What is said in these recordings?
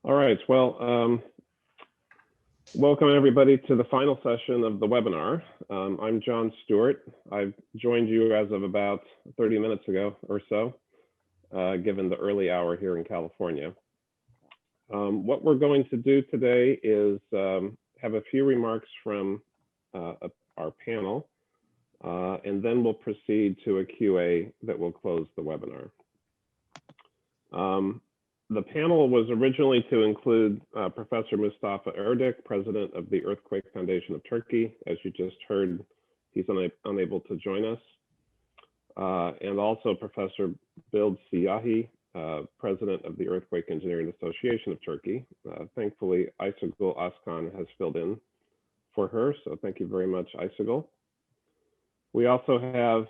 All right, well, welcome everybody to the final session of the webinar. I'm John Stewart. I've joined you as of about 30 minutes ago or so, given the early hour here in California. What we're going to do today is have a few remarks from our panel, and then we'll proceed to a QA that will close the webinar. The panel was originally to include Professor Mustafa Erdik, president of the Earthquake Foundation of Turkey. As you just heard, he's unable to join us. And also Professor Bild Siyahi, president of the Earthquake Engineering Association of Turkey. Thankfully, Aysegul Askan has filled in for her, so thank you very much, Aysegul. We also have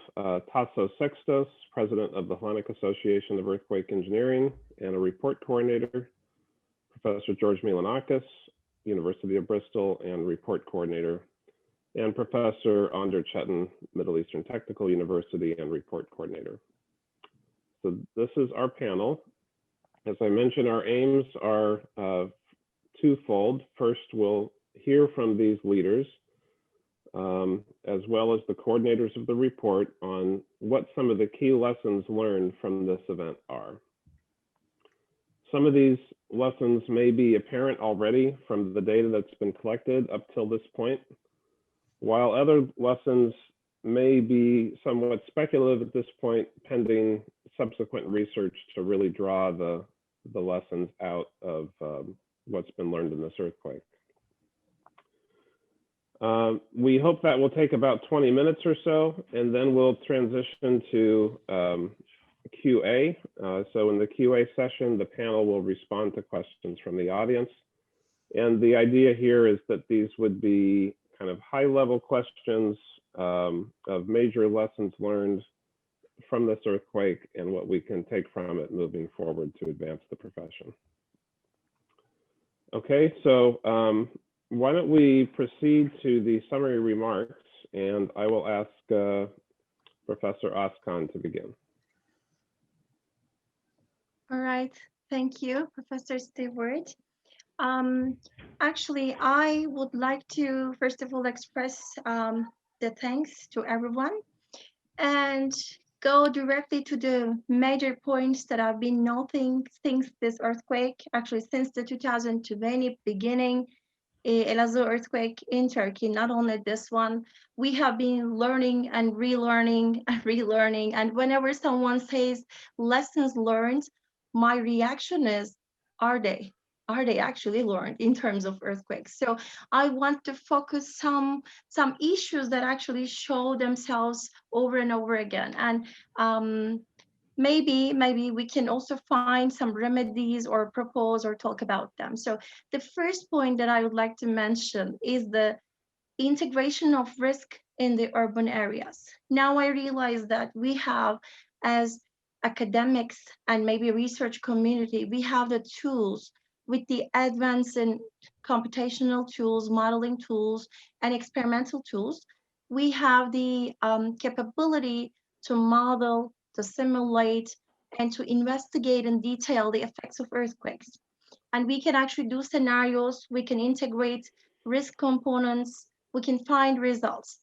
Tasso Sextos, president of the Hellenic Association of Earthquake Engineering and a report coordinator, Professor George Mylonakis, University of Bristol, and report coordinator, and Professor under Cetin, Middle Eastern Technical University, and report coordinator. So this is our panel. As I mentioned, our aims are twofold. First, we'll hear from these leaders, as well as the coordinators of the report, on what some of the key lessons learned from this event are. Some of these lessons may be apparent already from the data that's been collected up till this point, while other lessons may be somewhat speculative at this point, pending subsequent research to really draw the lessons out of what's been learned in this earthquake. We hope that will take about 20 minutes or so, and then we'll transition to QA. So in the QA session, the panel will respond to questions from the audience. And the idea here is that these would be kind of high-level questions of major lessons learned from this earthquake and what we can take from it moving forward to advance the profession. Okay, so why don't we proceed to the summary remarks, and I will ask Professor Askan to begin. All right, thank you, Professor Stewart. Actually, I would like to, first of all, express the thanks to everyone and go directly to the major points that I've been noting since this earthquake, actually since the 2020 beginning, Elazığ earthquake in Turkey, not only this one. We have been learning and relearning and relearning. And whenever someone says lessons learned, my reaction is, are they? Are they actually learned in terms of earthquakes? So I want to focus some issues that actually show themselves over and over again. And maybe we can also find some remedies or propose or talk about them. So the first point that I would like to mention is the integration of risk in the urban areas. Now I realize that we have, as academics and maybe research community, we have the tools with the advance in computational tools, modeling tools, and experimental tools. We have the capability to model, to simulate, and to investigate in detail the effects of earthquakes. And we can actually do scenarios, we can integrate risk components, we can find results.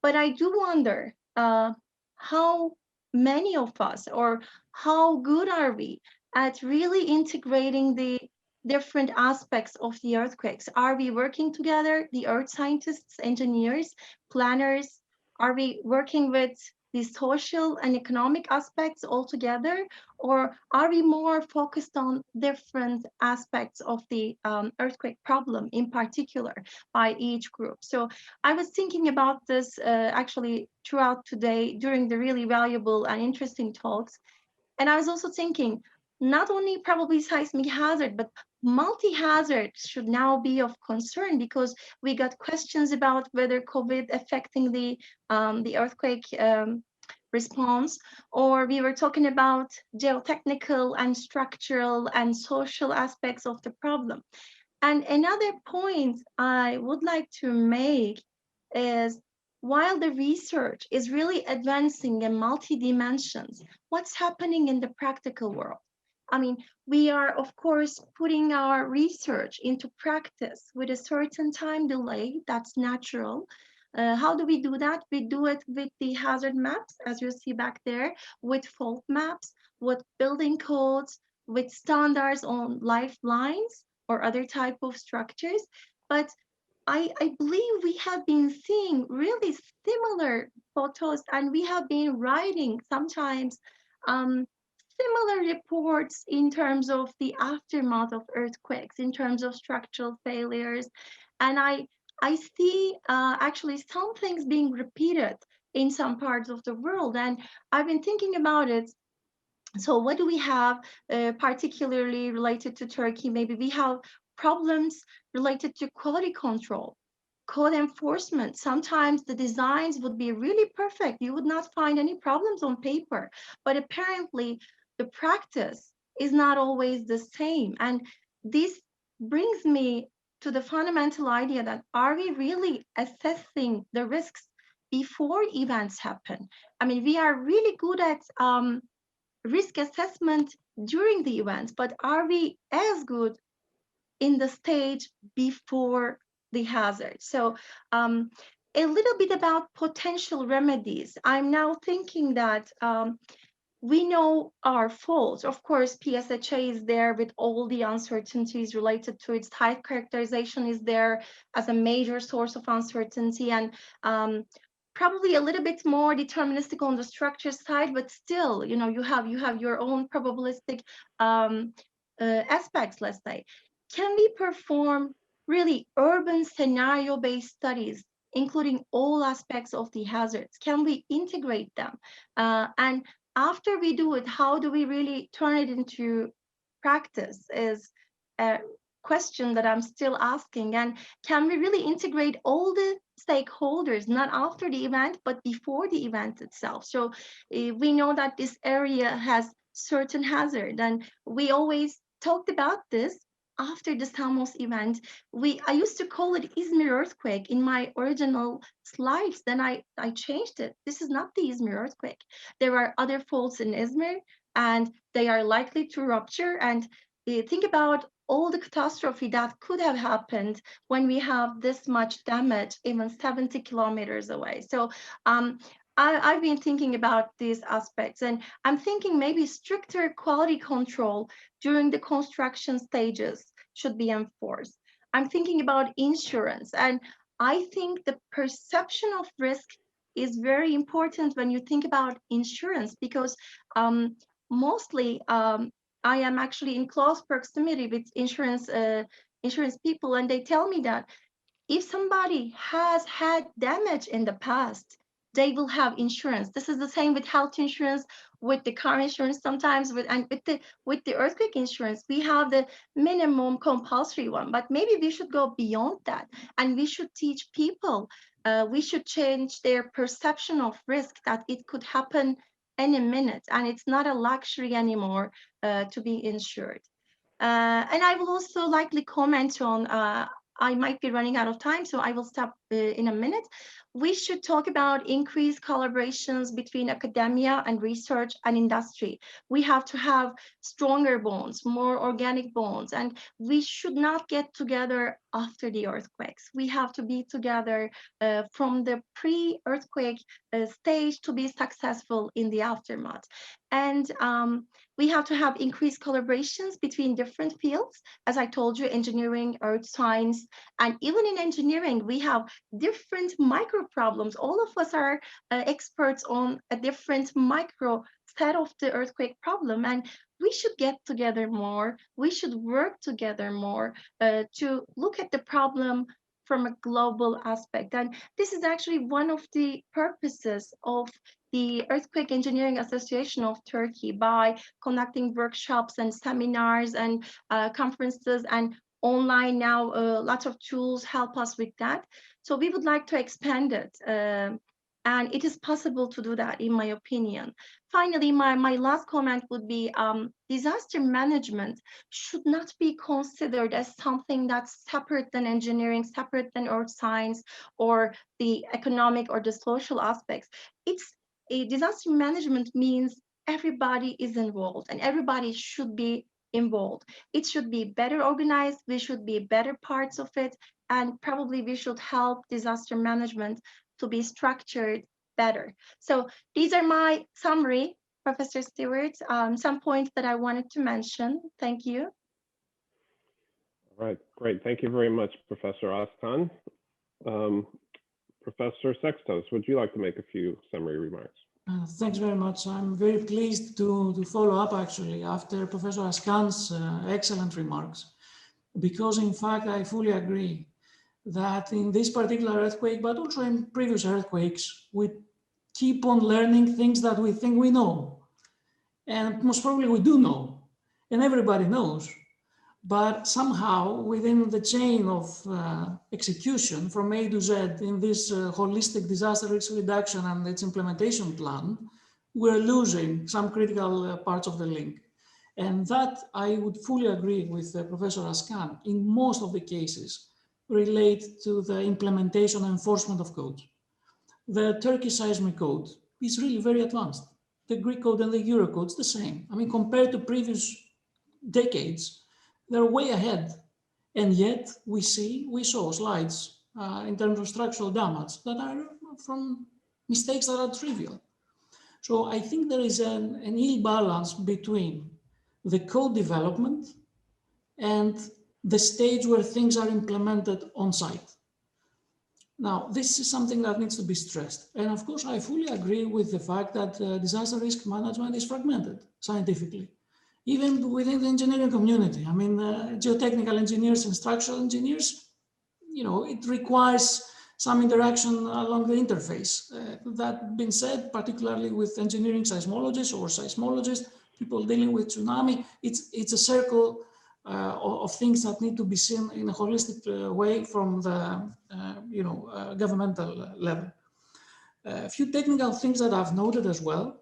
But I do wonder how many of us, or how good are we at really integrating the different aspects of the earthquakes? Are we working together, the earth scientists, engineers, planners? Are we working with the social and economic aspects all together? Or are we more focused on different aspects of the earthquake problem in particular by each group? So I was thinking about this actually throughout today during the really valuable and interesting talks. And I was also thinking, not only probably seismic hazard, but multi-hazard should now be of concern, because we got questions about whether COVID affecting the earthquake response, or we were talking about geotechnical and structural and social aspects of the problem. And another point I would like to make is, while the research is really advancing in multi dimensions, what's happening in the practical world? I mean, we are, of course, putting our research into practice with a certain time delay. That's natural. How do we do that? We do it with the hazard maps, as you see back there, with fault maps, with building codes, with standards on lifelines or other type of structures. But I believe we have been seeing really similar photos, and we have been writing sometimes um, similar reports in terms of the aftermath of earthquakes, in terms of structural failures. And I see actually some things being repeated in some parts of the world. And I've been thinking about it. So what do we have particularly related to Turkey? Maybe we have problems related to quality control, code enforcement. Sometimes the designs would be really perfect. You would not find any problems on paper, but apparently the practice is not always the same. And this brings me to the fundamental idea that are we really assessing the risks before events happen? I mean, we are really good at risk assessment during the event, but are we as good in the stage before the hazard? So a little bit about potential remedies. I'm now thinking that we know our faults. Of course, PSHA is there with all the uncertainties related to its type characterization is there as a major source of uncertainty, and probably a little bit more deterministic on the structure side, but still, you have your own probabilistic aspects, let's say. Can we perform really urban scenario-based studies, including all aspects of the hazards? Can we integrate them? And after we do it, how do we really turn it into practice is a question that I'm still asking. And can we really integrate all the stakeholders, not after the event, but before the event itself? So we know that this area has certain hazard, and we always talked about this after the Samos event. I used to call it Izmir earthquake in my original slides. Then I changed it. This is not the Izmir earthquake. There are other faults in Izmir, and they are likely to rupture. And think about all the catastrophe that could have happened when we have this much damage, even 70 kilometers away. So I've been thinking about these aspects, and I'm thinking maybe stricter quality control during the construction stages should be enforced. I'm thinking about insurance, and I think the perception of risk is very important when you think about insurance, because mostly I am actually in close proximity with insurance people, and they tell me that if somebody has had damage in the past, they will have insurance. This is the same with health insurance, with the car insurance sometimes, and with the earthquake insurance. We have the minimum compulsory one, but maybe we should go beyond that, and we should teach people. We should change their perception of risk, that it could happen any minute, and it's not a luxury anymore to be insured. And I will also likely comment on, I might be running out of time, so I will stop in a minute. We should talk about increased collaborations between academia and research and industry. We have to have stronger bonds, more organic bonds, and we should not get together after the earthquakes. We have to be together from the pre-earthquake stage to be successful in the aftermath. And we have to have increased collaborations between different fields. As I told you, engineering, earth science, and even in engineering, we have different micro problems. All of us are experts on a different micro set of the earthquake problem, and we should get together more. We should work together more to look at the problem from a global aspect. And this is actually one of the purposes of the Earthquake Engineering Association of Turkey, by conducting workshops and seminars and conferences, and online now lots of tools help us with that. So we would like to expand it. And it is possible to do that, in my opinion. Finally, my last comment would be disaster management should not be considered as something that's separate than engineering, separate than earth science, or the economic or the social aspects. It's a disaster management means everybody is involved and everybody should be involved. It should be better organized. We should be better parts of it. And probably we should help disaster management to be structured better. So these are my summary, Professor Stewart, some points that I wanted to mention. Thank you. All right, great. Thank you very much, Professor Özkan. Professor Sextos, would you like to make a few summary remarks? Thanks very much. I'm very pleased to follow up actually after Professor Özkan's excellent remarks, because in fact I fully agree that in this particular earthquake, but also in previous earthquakes, we keep on learning things that we think we know. And most probably we do know, and everybody knows. But somehow within the chain of execution from A to Z in this holistic disaster risk reduction and its implementation plan, we're losing some critical parts of the link. And that I would fully agree with Professor Özkan, in most of the cases relate to the implementation and enforcement of codes. The Turkish seismic code is really very advanced. The Greek code and the Euro code is the same. I mean, compared to previous decades, they're way ahead. And yet we saw slides in terms of structural damage that are from mistakes that are trivial. So I think there is an ill balance between the code development and the stage where things are implemented on site. Now, this is something that needs to be stressed. And of course, I fully agree with the fact that disaster risk management is fragmented scientifically, even within the engineering community. I mean, geotechnical engineers and structural engineers, you know, it requires some interaction along the interface. That being said, particularly with engineering seismologists or seismologists, people dealing with tsunami, it's a circle of things that need to be seen in a holistic way from the governmental level. A few technical things that I've noted as well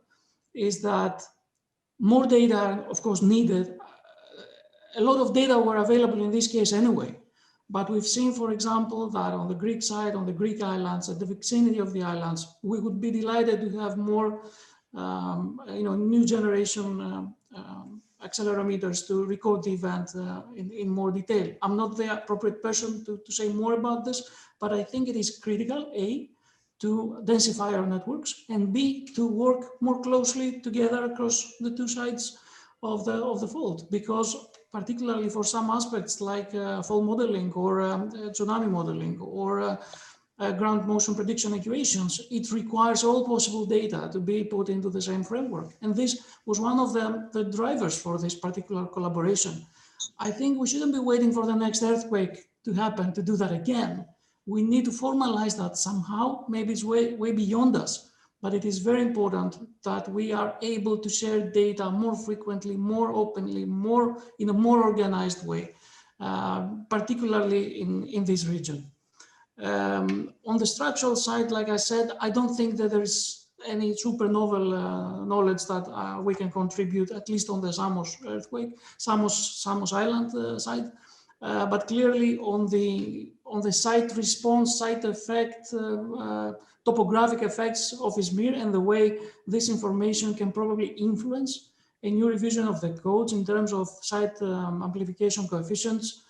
is that more data, of course, needed. A lot of data were available in this case anyway, but we've seen, for example, that on the Greek side, on the Greek islands, at the vicinity of the islands, we would be delighted to have more, new generation accelerometers to record the event in more detail. I'm not the appropriate person to say more about this, but I think it is critical, A, to densify our networks, and B, to work more closely together across the two sides of the fault, because particularly for some aspects like fault modeling or tsunami modeling or ground motion prediction equations, it requires all possible data to be put into the same framework. And this was one of the drivers for this particular collaboration. I think we shouldn't be waiting for the next earthquake to happen to do that again. We need to formalize that somehow. Maybe it's way beyond us, but it is very important that we are able to share data more frequently, more openly, in a more organized way, particularly in this region. On the structural side, like I said, I don't think that there is any super novel knowledge that we can contribute, at least on the Samos earthquake, Samos Island side. But clearly on the site response, site effect, topographic effects of Izmir, and the way this information can probably influence a new revision of the codes in terms of site amplification coefficients,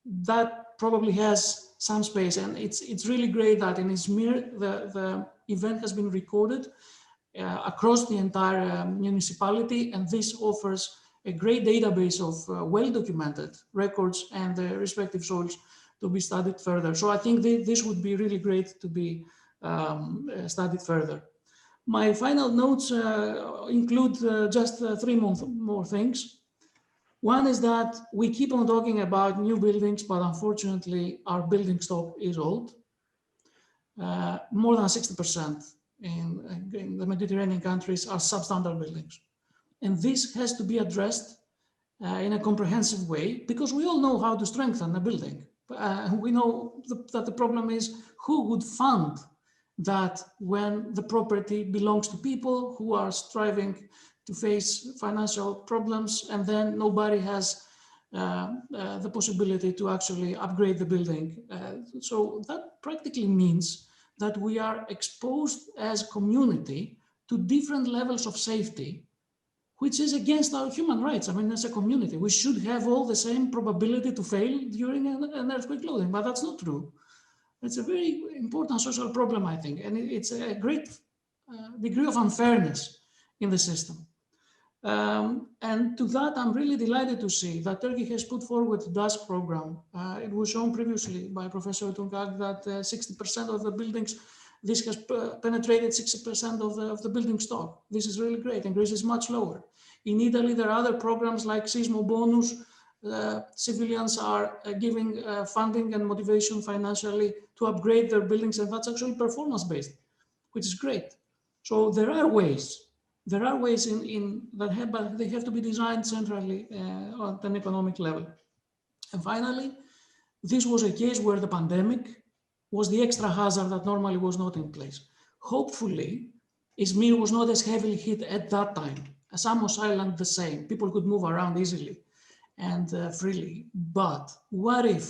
that probably has some space. And it's really great that in Izmir, the event has been recorded across the entire municipality, and this offers a great database of well-documented records and the respective soils to be studied further. So I think this would be really great to be studied further. My final notes include just three more things. One is that we keep on talking about new buildings, but unfortunately our building stock is old. More than 60% in the Mediterranean countries are substandard buildings. And this has to be addressed in a comprehensive way, because we all know how to strengthen a building. We know that the problem is who would fund that when the property belongs to people who are striving to face financial problems, and then nobody has the possibility to actually upgrade the building. So that practically means that we are exposed as a community to different levels of safety which is against our human rights. I mean, as a community, we should have all the same probability to fail during an earthquake loading, but that's not true. It's a very important social problem, I think, and it's a great degree of unfairness in the system. And to that, I'm really delighted to see that Turkey has put forward the DASK program. It was shown previously by Professor Tungak that 60% of the buildings, this has penetrated 60% of the building stock. This is really great, and Greece is much lower. In Italy, there are other programs like Sismo Bonus. Civilians are giving funding and motivation financially to upgrade their buildings, and that's actually performance-based, which is great. So there are ways in that have, but they have to be designed centrally on an economic level. And finally, this was a case where the pandemic was the extra hazard that normally was not in place. Hopefully, Izmir was not as heavily hit at that time. Samos Island, the same. People could move around easily and freely. But what if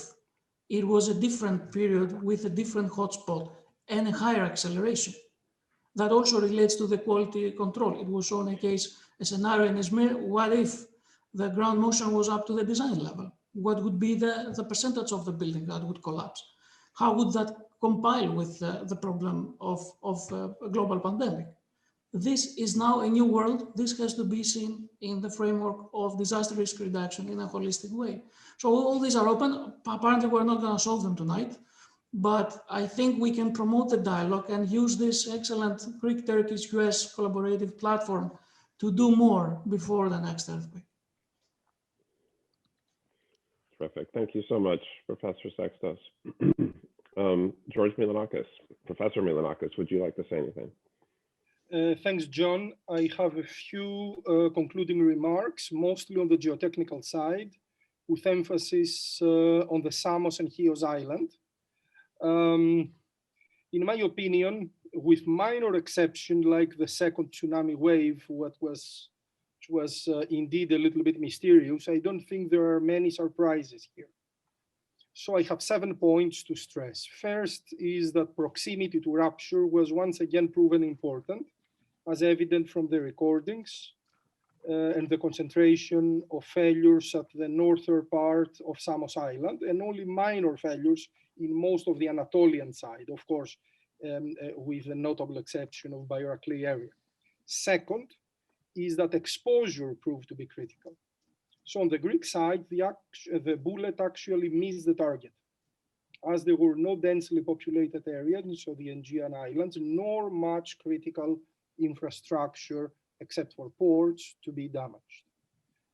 it was a different period with a different hotspot and a higher acceleration? That also relates to the quality control. It was shown a scenario in Izmir. What if the ground motion was up to the design level? What would be the percentage of the building that would collapse? How would that compile with the problem of a global pandemic? This is now a new world. This has to be seen in the framework of disaster risk reduction in a holistic way. So all these are open. Apparently, we're not going to solve them tonight. But I think we can promote the dialogue and use this excellent Greek-Turkish-US collaborative platform to do more before the next earthquake. Terrific. Thank you so much, Professor Sextos. George Mylonakis, Professor Mylonakis, would you like to say anything? Thanks, John. I have a few concluding remarks, mostly on the geotechnical side, with emphasis on the Samos and Chios Island. In my opinion, with minor exception, like the second tsunami wave, which was indeed a little bit mysterious, I don't think there are many surprises here. So I have 7 points to stress. First is that proximity to rupture was once again proven important, as evident from the recordings and the concentration of failures at the northern part of Samos Island, and only minor failures in most of the Anatolian side, of course, with the notable exception of Bayrakli area. Second is that exposure proved to be critical. So on the Greek side, the bullet actually missed the target, as there were no densely populated areas, so the Aegean Islands, nor much critical infrastructure, except for ports, to be damaged.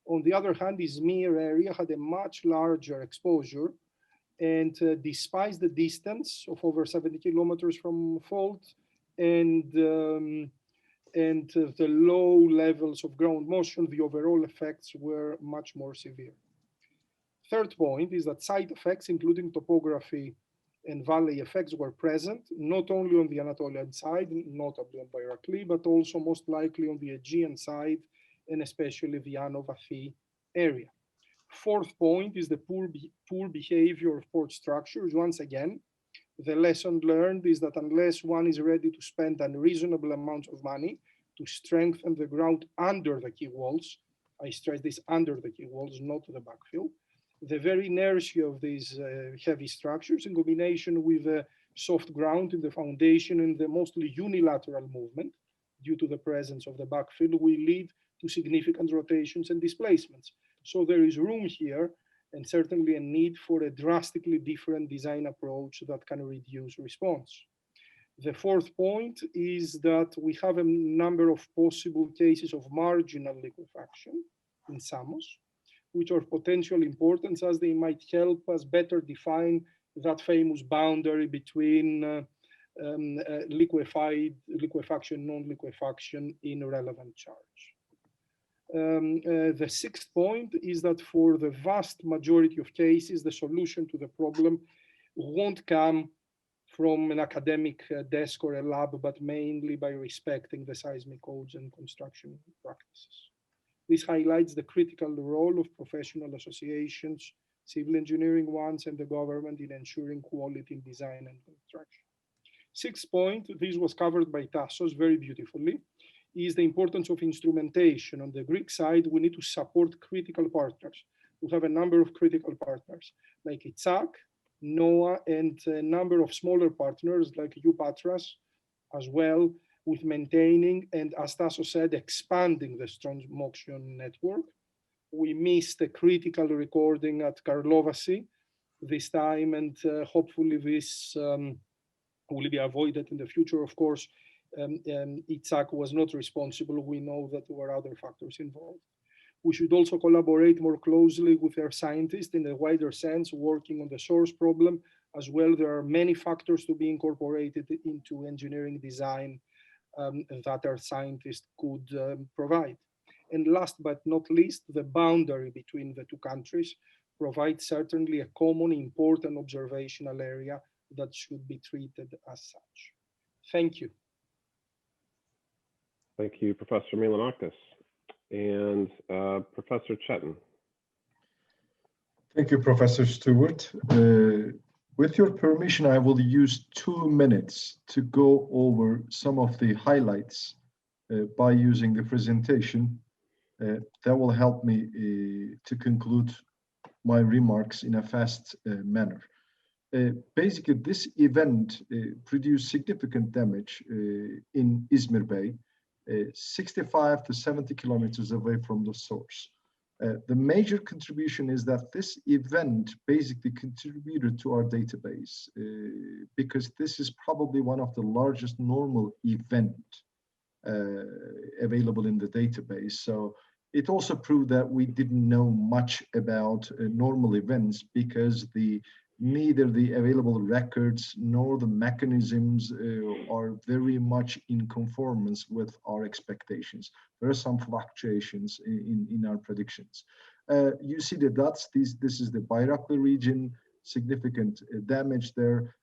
On the other hand, Izmir area had a much larger exposure, and despite the distance of over 70 kilometers from fault and the low levels of ground motion, the overall effects were much more severe. Third point is that side effects, including topography and valley effects, were present, not only on the Anatolian side, notably on Bayrakli, but also most likely on the Aegean side, and especially the Ano-Vathi area. Fourth point is the poor behavior of port structures. Once again, the lesson learned is that unless one is ready to spend unreasonable amounts of money to strengthen the ground under the quay walls, I stress this, under the quay walls, not the backfill, the very inertia of these heavy structures in combination with the soft ground in the foundation and the mostly unilateral movement due to the presence of the backfill will lead to significant rotations and displacements. So there is room here and certainly a need for a drastically different design approach that can reduce response. The fourth point is that we have a number of possible cases of marginal liquefaction in Samos, which are potential importance as they might help us better define that famous boundary between liquefaction, non-liquefaction in relevant charge. The sixth point is that for the vast majority of cases, the solution to the problem won't come from an academic desk or a lab, but mainly by respecting the seismic codes and construction practices. This highlights the critical role of professional associations, civil engineering ones, and the government in ensuring quality in design and construction. Sixth point, this was covered by Tassos very beautifully, is the importance of instrumentation. On the Greek side, we need to support critical partners. We have a number of critical partners like ITSAC, NOAA, and a number of smaller partners like UPatras as well, with maintaining and, as Tasso said, expanding the strong motion network. We missed a critical recording at Karlovy this time, and hopefully this will be avoided in the future. Of course, ITSAC was not responsible. We know that there were other factors involved. We should also collaborate more closely with our scientists in a wider sense, working on the source problem as well. There are many factors to be incorporated into engineering design that our scientists could provide. And last but not least, the boundary between the two countries provides certainly a common important observational area that should be treated as such. Thank you. Thank you, Professor Mylonakis. And Professor Cetin. Thank you, Professor Stewart. With your permission, I will use 2 minutes to go over some of the highlights by using the presentation. That will help me to conclude my remarks in a fast manner. Basically, this event produced significant damage in Izmir Bay, 65 to 70 kilometers away from the source. The major contribution is that this event basically contributed to our database because this is probably one of the largest normal event available in the database. So it also proved that we didn't know much about normal events because neither the available records nor the mechanisms are very much in conformance with our expectations. There are some fluctuations in our predictions. You see the dots, this is the Bayraklı region, significant damage there.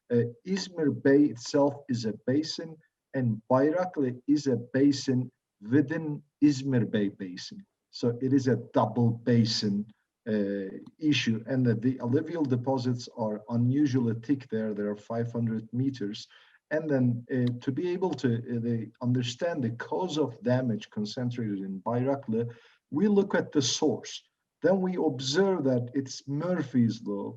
Izmir Bay itself is a basin, and Bayraklı is a basin within Izmir Bay basin. So it is a double basin issue, and the alluvial deposits are unusually thick there. There are 500 meters. And then to be able to understand the cause of damage concentrated in Bayraklı, we look at the source. Then we observe that it's Murphy's law.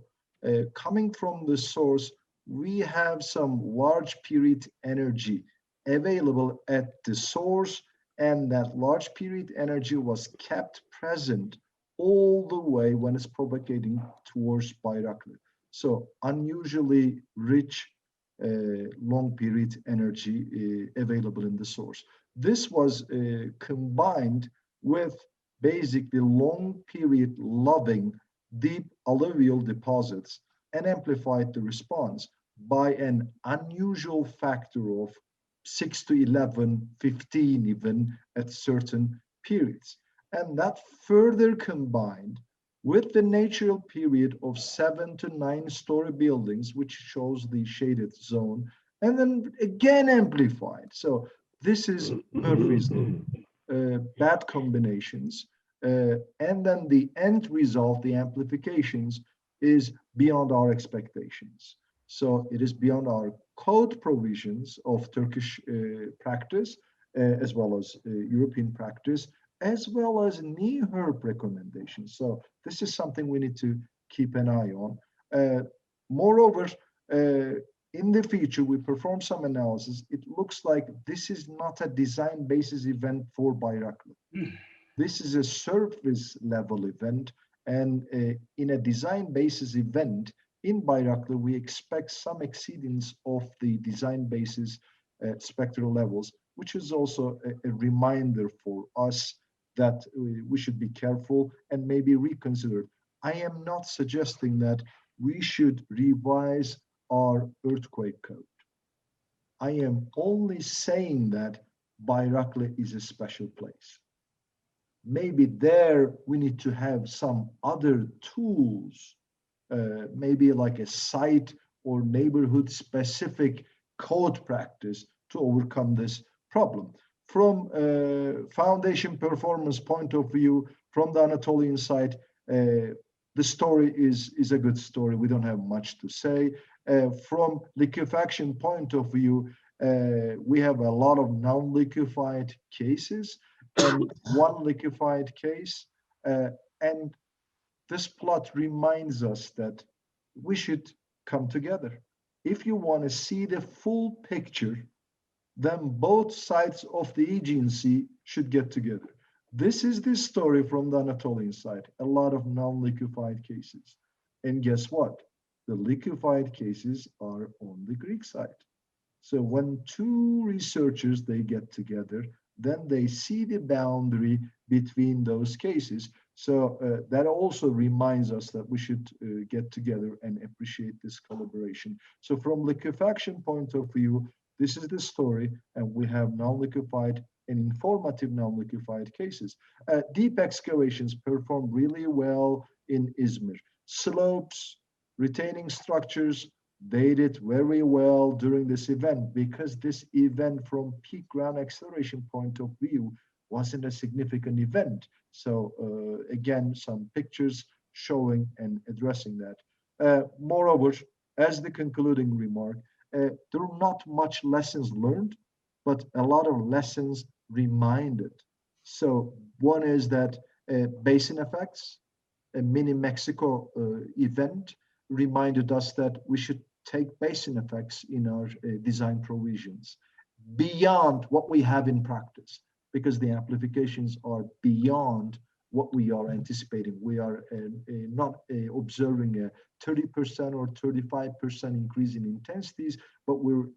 Coming from the source, we have some large period energy available at the source, and that large period energy was kept present all the way when it's propagating towards Bayraklı. So unusually rich long period energy available in the source. This was combined with basically long period loving deep alluvial deposits and amplified the response by an unusual factor of 6 to 11, 15 even at certain periods. And that further combined with the natural period of 7 to 9 story buildings, which shows the shaded zone, and then again amplified. So this is Murphy's law, bad combinations. And then the end result, the amplifications, is beyond our expectations. So it is beyond our code provisions of Turkish practice, as well as European practice, as well as NEHRP recommendations. So this is something we need to keep an eye on. Moreover, in the future, we perform some analysis. It looks like this is not a design basis event for Bayraklı. This is a surface level event. And in a design basis event in Bayraklı, we expect some exceedance of the design basis spectral levels, which is also a reminder for us that we should be careful and maybe reconsider. I am not suggesting that we should revise our earthquake code. I am only saying that Bayraklı is a special place. Maybe there we need to have some other tools, maybe like a site or neighborhood specific code practice to overcome this problem. From foundation performance point of view, from the Anatolian side, the story is a good story. We don't have much to say. From liquefaction point of view, We have a lot of non-liquefied cases and one liquefied case. And this plot reminds us that we should come together. If you want to see the full picture, then both sides of the Aegean Sea should get together. This is the story from the Anatolian side, a lot of non-liquefied cases. And guess what? The liquefied cases are on the Greek side. So when two researchers, they get together, then they see the boundary between those cases. So that also reminds us that we should get together and appreciate this collaboration. So from liquefaction point of view, this is the story, and we have non-liquefied and informative non-liquefied cases. Deep excavations performed really well in Izmir. Slopes, retaining structures, they did very well during this event, because this event from peak ground acceleration point of view wasn't a significant event. So again, some pictures showing and addressing that. Moreover, as the concluding remark, there are not much lessons learned, but a lot of lessons reminded. So one is that basin effects, a mini Mexico event, reminded us that we should take basin effects in our design provisions beyond what we have in practice, because the amplifications are beyond what we are anticipating. We are not observing a 30% or 35% increase in intensities, but we're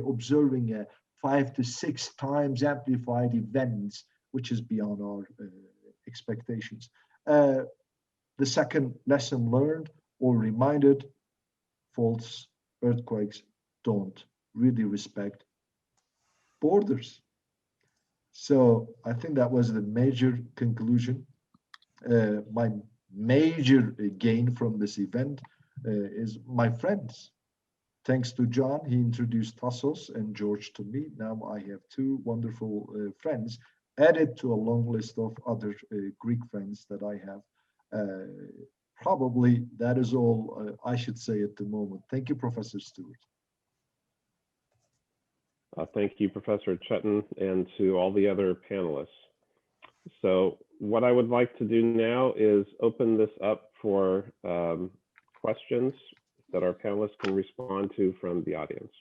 observing a 5 to 6 times amplified events, which is beyond our expectations. The second lesson learned or reminded, faults, earthquakes don't really respect borders. So I think that was the major conclusion. My major gain from this event is my friends. Thanks to John, he introduced Tassos and George to me. Now I have two wonderful friends added to a long list of other Greek friends that I have. Probably that is all I should say at the moment. Thank you, Professor Stewart. Thank you, Professor Cetin, and to all the other panelists. So what I would like to do now is open this up for questions that our panelists can respond to from the audience.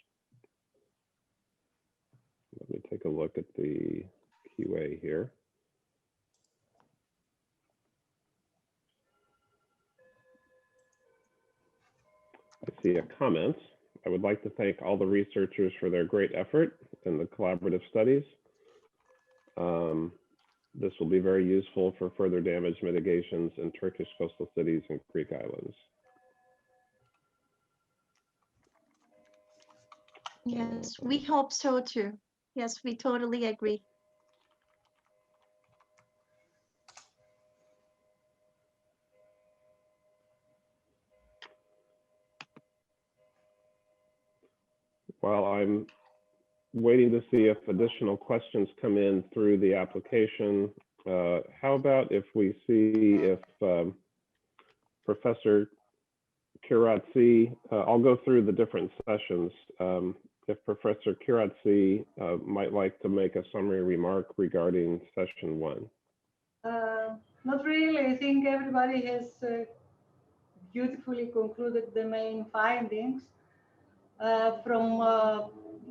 Let me take a look at the QA here. I see a comment. I would like to thank all the researchers for their great effort in the collaborative studies. This will be very useful for further damage mitigations in Turkish coastal cities and Greek islands. Yes, we hope so too. Yes, we totally agree. While I'm waiting to see if additional questions come in through the application, how about if we see if Professor Kiratsi, I'll go through the different sessions. If Professor Kiratsi might like to make a summary remark regarding session 1. Not really. I think everybody has beautifully concluded the main findings. From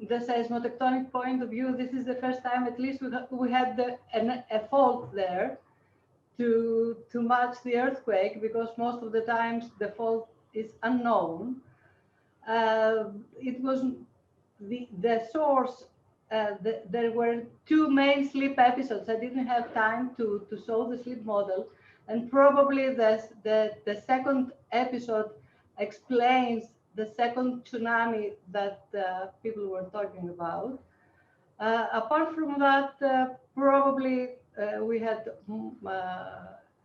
the seismotectonic point of view, this is the first time, at least, we had a fault there to match the earthquake, because most of the times the fault is unknown. It was the source. There were two main slip episodes. I didn't have time to solve the slip model, and probably the second episode explains the second tsunami that people were talking about. Apart from that, probably we had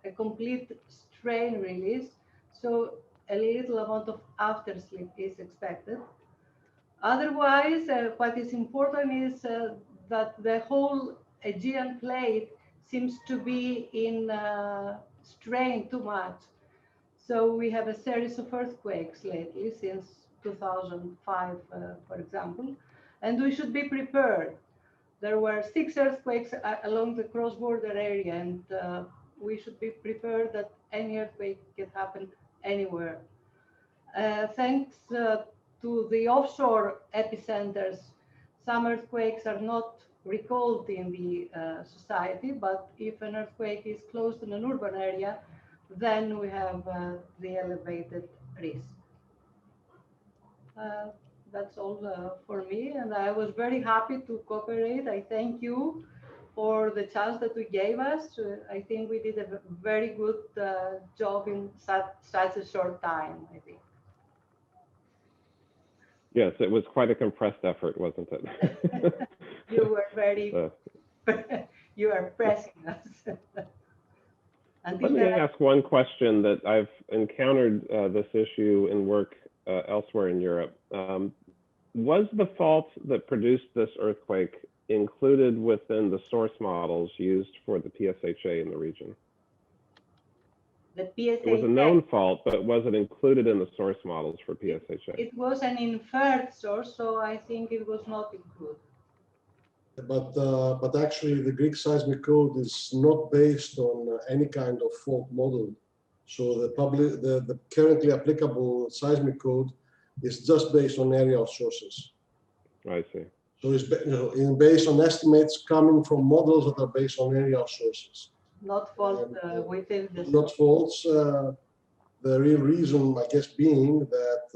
a complete strain release, so a little amount of afterslip is expected. Otherwise, what is important is that the whole Aegean plate seems to be in strain too much. So we have a series of earthquakes lately, since 2005, for example. and we should be prepared. There were 6 earthquakes along the cross-border area, and we should be prepared that any earthquake can happen anywhere. Thanks to the offshore epicenters, some earthquakes are not recalled in the society, but if an earthquake is close to an urban area, then we have the elevated risk. That's all for me, and I was very happy to cooperate. I thank you for the chance that you gave us. I think we did a very good job in such a short time, I think. Yes, it was quite a compressed effort, wasn't it? You were very, you are pressing us. Let me ask one question that I've encountered this issue in work elsewhere in Europe. Was the fault that produced this earthquake included within the source models used for the PSHA in the region? The PSHA. It was a known fault, but was it included in the source models for PSHA? It was an inferred source, so I think it was not included. But actually, the Greek seismic code is not based on any kind of fault model. So the currently applicable seismic code is just based on aerial sources. I see. So it's based on estimates coming from models that are based on aerial sources. Not fault within the source. Not faults. The real reason, I guess, being that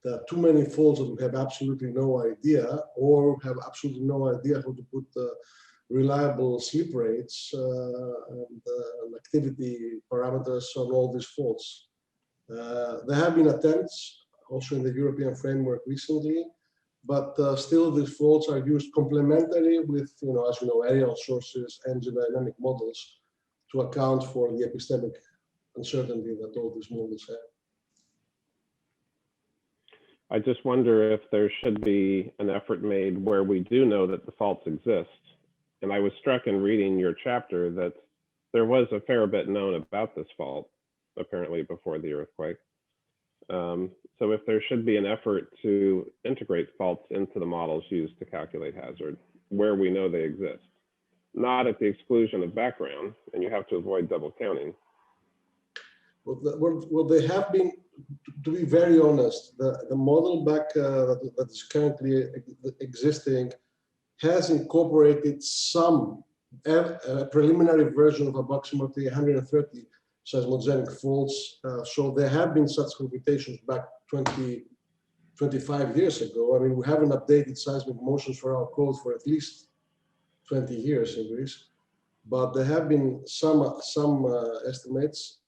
there are too many faults that we have absolutely no idea, or have absolutely no idea how to put reliable slip rates and activity parameters on all these faults. There have been attempts also in the European framework recently, but still these faults are used complementary with, as you know, aerial sources and geodynamic models to account for the epistemic uncertainty that all these models have. I just wonder if there should be an effort made where we do know that the faults exist. And I was struck in reading your chapter that there was a fair bit known about this fault, apparently before the earthquake. So if there should be an effort to integrate faults into the models used to calculate hazard, where we know they exist, not at the exclusion of background, and you have to avoid double counting. Well, they have been, to be very honest, the model back that is currently existing has incorporated some preliminary version of approximately 130 seismogenic faults. So there have been such computations back 25 years ago. I mean, we haven't updated seismic motions for our code for at least 20 years in Greece, but there have been some estimates.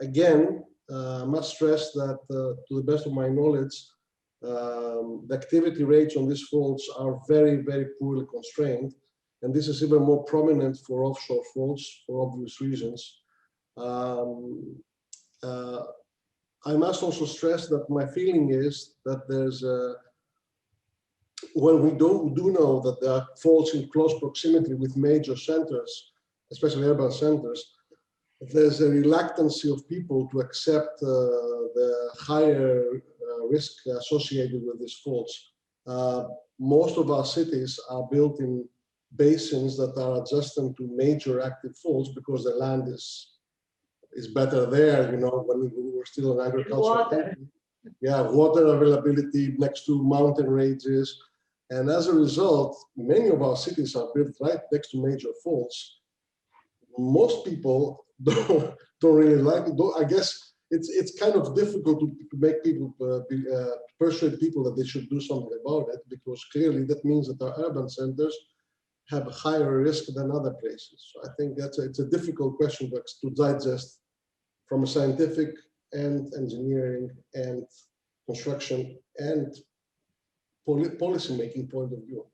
Again, I must stress that to the best of my knowledge, the activity rates on these faults are very, very poorly constrained. And this is even more prominent for offshore faults for obvious reasons. I must also stress that my feeling is that there's when we do know that there are faults in close proximity with major centers, especially urban centers, there's a reluctancy of people to accept the higher risk associated with these faults. Most of our cities are built in basins that are adjacent to major active faults because the land is better there, when we were still an agricultural country. Yeah, water availability next to mountain ranges. And as a result, many of our cities are built right next to major faults. Most people don't really like it. I guess it's kind of difficult to make people persuade people that they should do something about it, because clearly that means that our urban centers have a higher risk than other places. So I think it's a difficult question to digest from a scientific and engineering and construction and policy making point of view.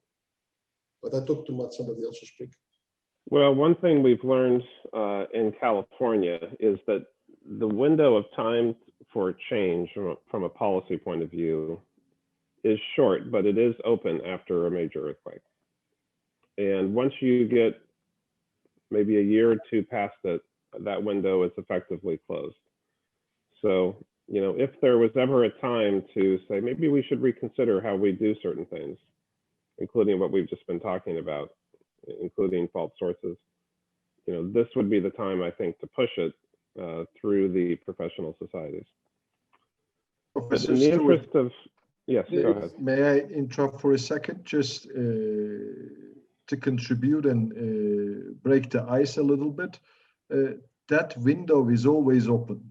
But I talk too much, somebody else will speak. Well, one thing we've learned in California is that the window of time for change from a policy point of view is short, but it is open after a major earthquake. And once you get maybe a year or two past it, that window is effectively closed. So if there was ever a time to say, maybe we should reconsider how we do certain things, including what we've just been talking about, including fault sources, this would be the time, I think, to push it through the professional societies. Professor In the Stewart, interest of, yes, go ahead. may I interrupt for a second, just to contribute and break the ice a little bit? That window is always open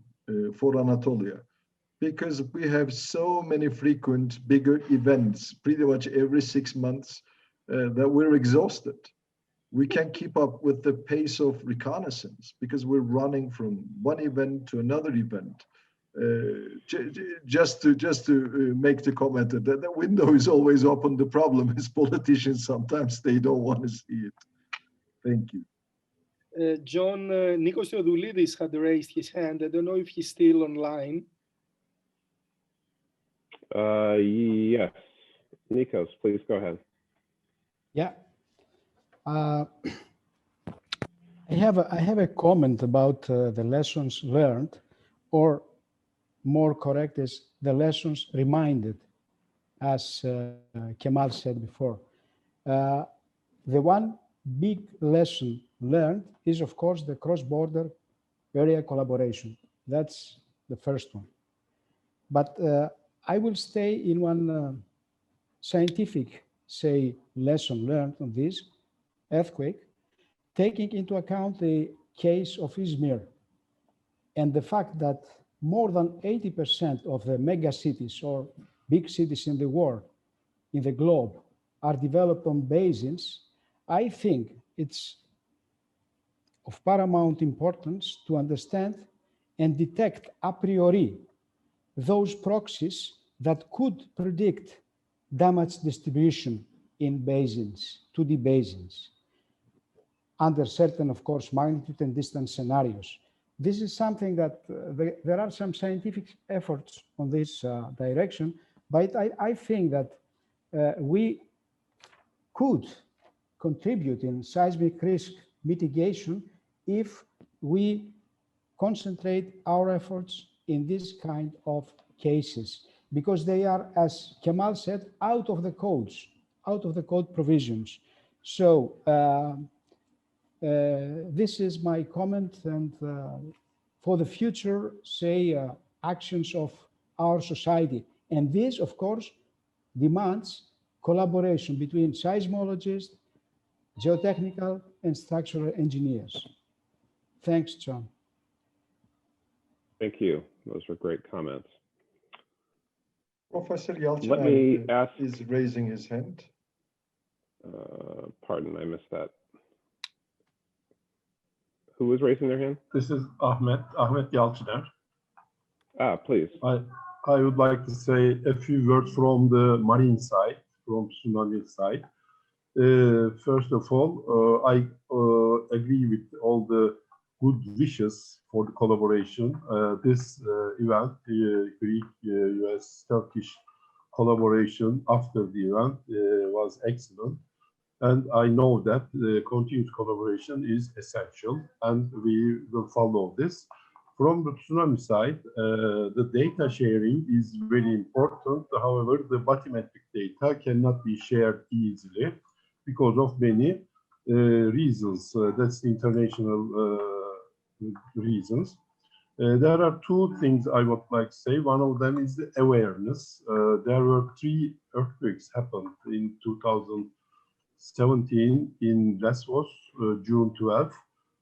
for Anatolia, because we have so many frequent bigger events pretty much every 6 months that we're exhausted. We can't keep up with the pace of reconnaissance because we're running from one event to another event. Just to make the comment that the window is always open. The problem is politicians, sometimes they don't want to see it. Thank you. John, Nikos Theodoulidis had raised his hand. I don't know if he's still online. Yes. Nikos, please go ahead. Yeah. I have a comment about the lessons learned, or more correct is the lessons reminded, as Kemal said before. The one big lesson learned is, of course, the cross-border area collaboration. That's the first one. But I will stay in one scientific, lesson learned on this earthquake, taking into account the case of Izmir and the fact that more than 80% of the mega cities or big cities in the world, in the globe, are developed on basins. I think it's of paramount importance to understand and detect a priori those proxies that could predict damage distribution in basins, 2D basins, under certain, of course, magnitude and distance scenarios. This is something that there are some scientific efforts on this direction, but I think that we could contribute in seismic risk mitigation if we concentrate our efforts in this kind of cases, because they are, as Kemal said, out of the codes, out of the code provisions. So this is my comment, and for the future, actions of our society. And this, of course, demands collaboration between seismologists, geotechnical, and structural engineers. Thanks, John. Thank you. Those were great comments. Professor Yalcin Let me ask, is raising his hand. Pardon, I missed that. Who was raising their hand? This is Ahmet Yalciner. Please. I would like to say a few words from the marine side, from tsunami side. First of all, I agree with all the good wishes for the collaboration. This event, the Greek, US, Turkish collaboration after the event was excellent. And I know that continued collaboration is essential, and we will follow this. From the tsunami side, the data sharing is very important. However, the bathymetric data cannot be shared easily because of many reasons. That's international reasons. There are two things I would like to say. One of them is the awareness. There were 3 earthquakes happened in 2017 in Lesbos, June 12th,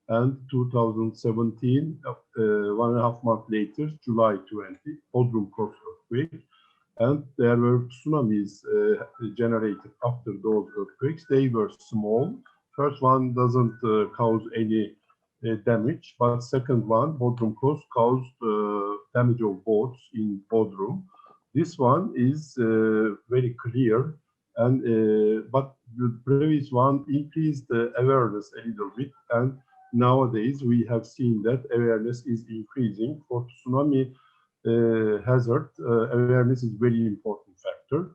and 2017, 1.5 months later, July 20, Bodrum Cross earthquake. And there were tsunamis generated after those earthquakes. They were small. First one doesn't cause any damage, but second one, Bodrum Cross, caused damage of boats in Bodrum. This one is very clear, and but the previous one increased the awareness a little bit, and nowadays we have seen that awareness is increasing. For tsunami hazard, awareness is very important factor.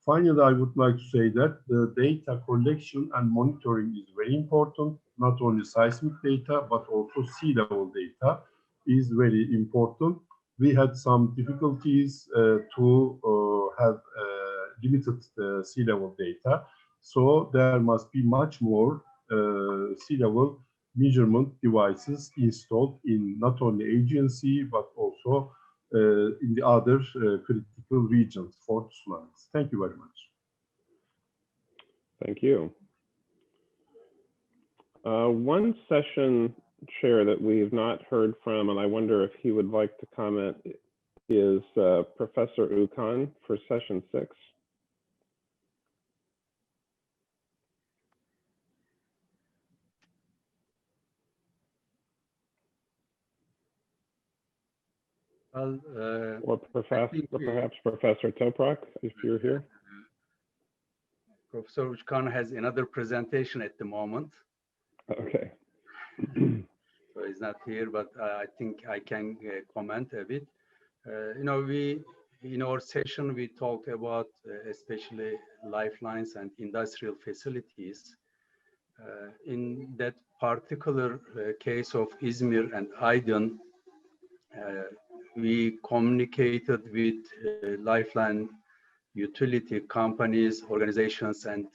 Finally, I would like to say that the data collection and monitoring is very important. Not only seismic data, but also sea level data is very important. we had some difficulties to have limited sea level data. So there must be much more sea level measurement devices installed in not only Aegean Sea, but also in the other critical regions for tsunamis. Thank you very much. Thank you. One session chair that we've not heard from, and I wonder if he would like to comment, is Professor Ukan for session 6. Well, or perhaps Professor Toprak, if you're here. Professor Ukan has another presentation at the moment. Okay. So he's not here, but I think I can comment a bit. You know, in our session, we talked about especially lifelines and industrial facilities. In that particular case of Izmir and Aydın, we communicated with lifeline utility companies, organizations, and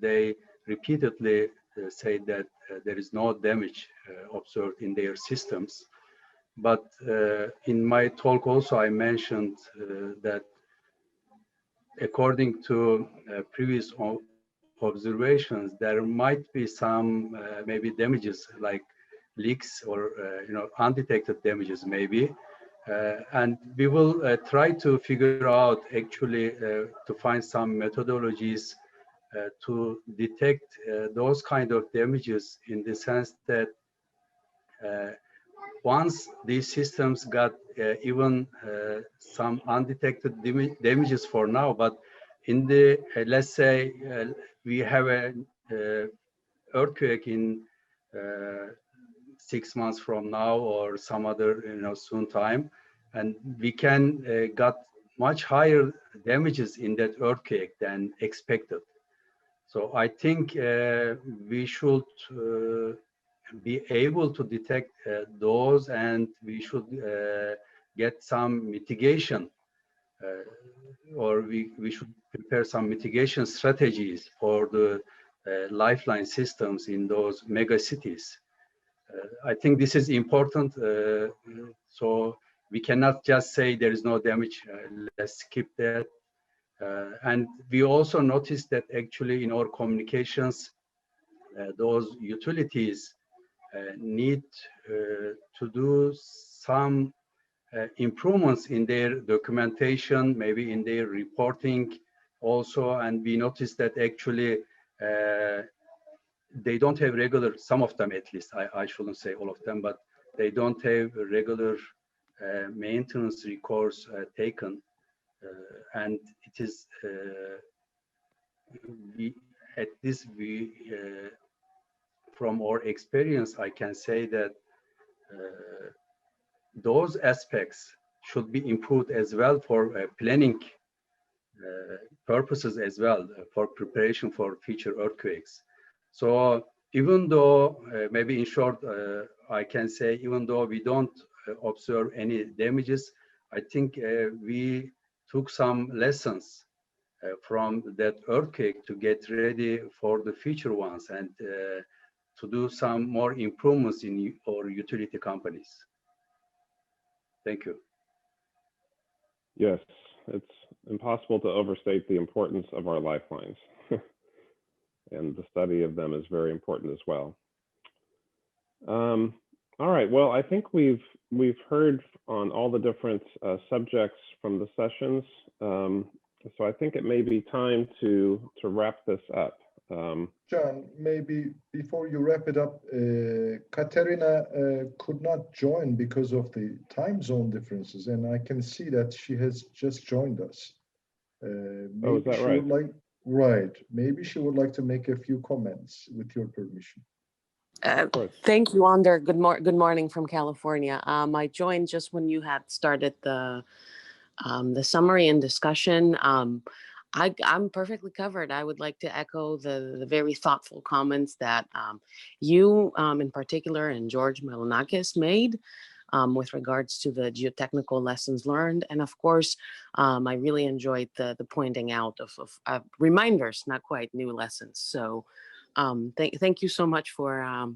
they repeatedly say that there is no damage observed in their systems. But in my talk also, I mentioned that according to previous observations, there might be some maybe damages like leaks or you know, undetected damages maybe. And we will try to figure out actually to find some methodologies to detect those kind of damages, in the sense that once these systems got even some undetected damages for now, but in the let's say we have an earthquake in 6 months from now or some other soon time, and we can got much higher damages in that earthquake than expected. So I think we should be able to detect those, and we should get some mitigation or we should prepare some mitigation strategies for the lifeline systems in those mega cities. I think this is important. So we cannot just say there is no damage, let's skip that. And we also noticed that actually in our communications, those utilities need to do some improvements in their documentation, maybe in their reporting also. And we noticed that actually they don't have regular, some of them at least, I shouldn't say all of them, but they don't have regular maintenance records taken. And it is, from our experience, I can say that those aspects should be improved as well for planning purposes as well, for preparation for future earthquakes. So even though, maybe in short, I can say, even though we don't observe any damages, I think we took some lessons from that earthquake to get ready for the future ones, and to do some more improvements in our utility companies. Thank you. Yes, it's impossible to overstate the importance of our lifelines. And the study of them is very important as well. All right, well, I think we've heard on all the different subjects from the sessions. So I think it may be time to wrap this up. John, maybe before you wrap it up, Katerina could not join because of the time zone differences, and I can see that she has just joined us. Oh, is that right? Right. Maybe she would like to make a few comments with your permission. Thank you, Ander. Good morning from California. I joined just when you had started the summary and discussion. I'm perfectly covered. I would like to echo the very thoughtful comments that you in particular and George Mylonakis made. with regards to the geotechnical lessons learned. And of course, I really enjoyed the pointing out of reminders, not quite new lessons. So thank you so much for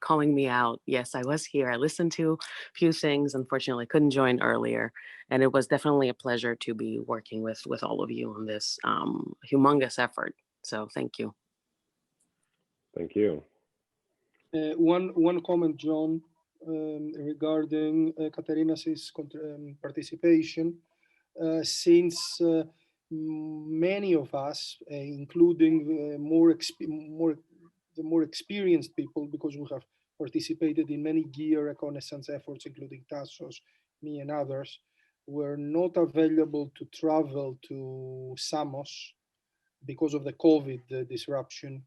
calling me out. Yes, I was here. I listened to a few things. Unfortunately, couldn't join earlier. And it was definitely a pleasure to be working with all of you on this humongous effort. So thank you. Thank you. One comment, John, regarding Katerina's participation. Since many of us, including the more experienced people, because we have participated in many gear reconnaissance efforts, including Tassos, me and others, were not available to travel to Samos because of the COVID disruption.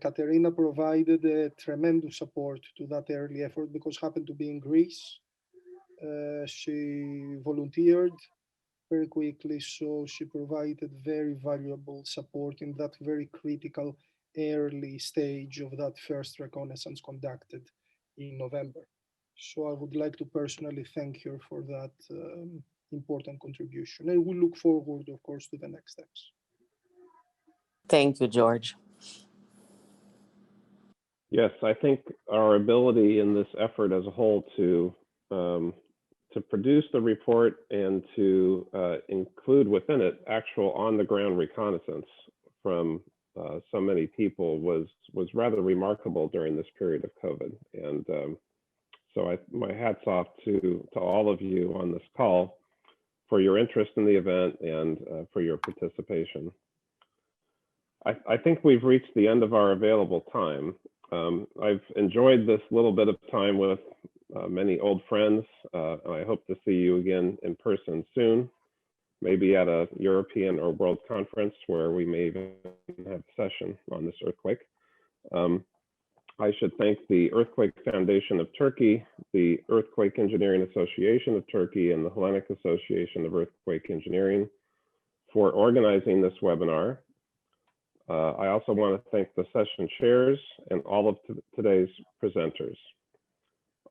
Katerina provided a tremendous support to that early effort because happened to be in Greece. She volunteered very quickly, so she provided very valuable support in that very critical early stage of that first reconnaissance conducted in November. So I would like to personally thank her for that important contribution. And we look forward, of course, to the next steps. Thank you, George. Yes, I think our ability in this effort as a whole to produce the report and to include within it actual on-the-ground reconnaissance from so many people was rather remarkable during this period of COVID. And so my hat's off to all of you on this call for your interest in the event and for your participation. I think we've reached the end of our available time. I've enjoyed this little bit of time with many old friends, and I hope to see you again in person soon, maybe at a European or World Conference where we may even have a session on this earthquake. I should thank the Earthquake Foundation of Turkey, the Earthquake Engineering Association of Turkey, and the Hellenic Association of Earthquake Engineering for organizing this webinar. I also want to thank the session chairs and all of today's presenters.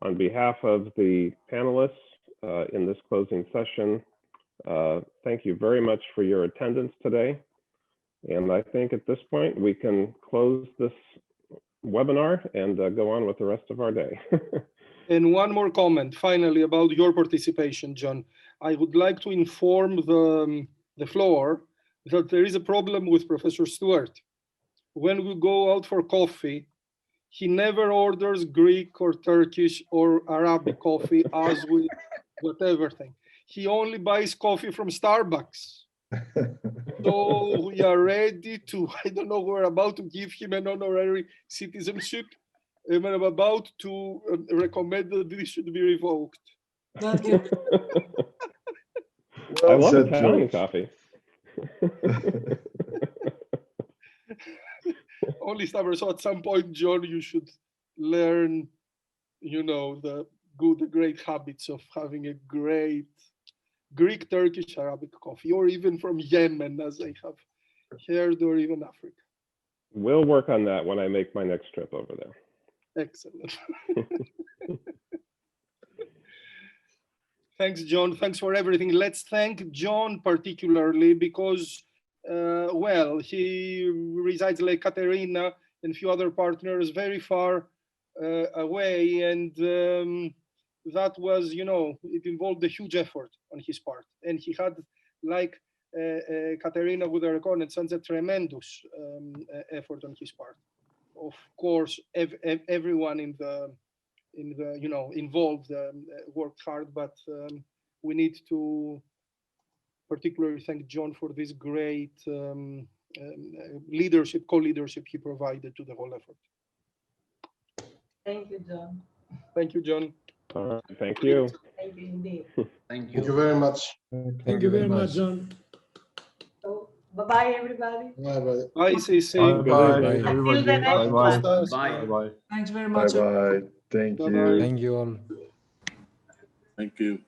On behalf of the panelists in this closing session, thank you very much for your attendance today. And I think at this point we can close this webinar and go on with the rest of our day. And one more comment finally about your participation, John. I would like to inform the floor that there is a problem with Professor Stewart. When we go out for coffee, he never orders Greek or Turkish or Arabic coffee as with whatever thing. He only buys coffee from Starbucks. So we are ready to, I don't know, we're about to give him an honorary citizenship. And I'm about to recommend that this should be revoked. That can be. I love Italian coffee. Only Stavros. So at some point, John, you should learn, you know, the great habits of having a great Greek, Turkish, Arabic coffee, or even from Yemen, as I have heard, or even Africa. We'll work on that when I make my next trip over there. Excellent. Thanks, John. Thanks for everything. Let's thank John particularly because, well, he resides like Katerina and a few other partners very far away. And that was, you know, it involved a huge effort on his part. And he had, like Katerina with the reconnaissance, a tremendous effort on his part. Of course, everyone in the you know, involved worked hard, but we need to particularly thank John for this great leadership, co-leadership he provided to the whole effort. Thank you, John. Thank you, John. All right, thank you. Thank you indeed. Thank you very much. Thank you very much, John. So, bye-bye, everybody. Bye-bye. Bye, Cici. Bye, Until the next one. Bye. Bye. Thanks very much. Bye-bye. Thank you. Bye-bye. Thank you all. Thank you.